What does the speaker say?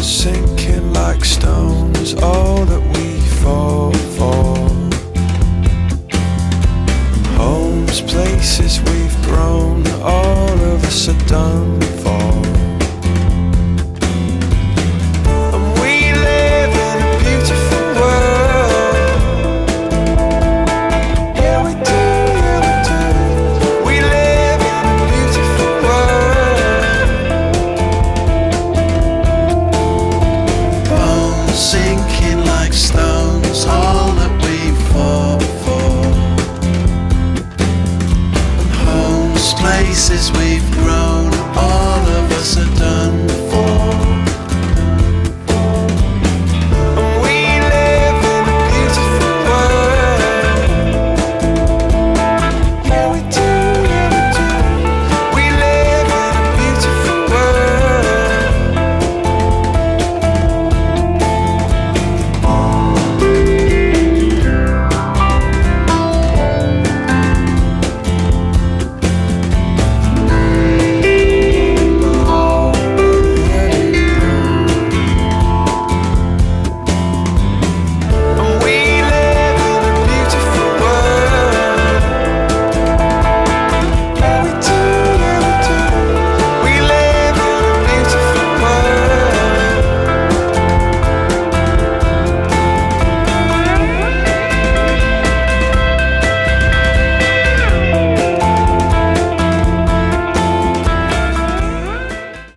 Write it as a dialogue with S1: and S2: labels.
S1: sinking like stones, all that we fall for. Homes, places we've grown, all of us are done for. And we live in a beautiful world. Yeah we do, yeah we do. We live in a beautiful world. Bones sinking like stones, all that we fall for. Places we've grown.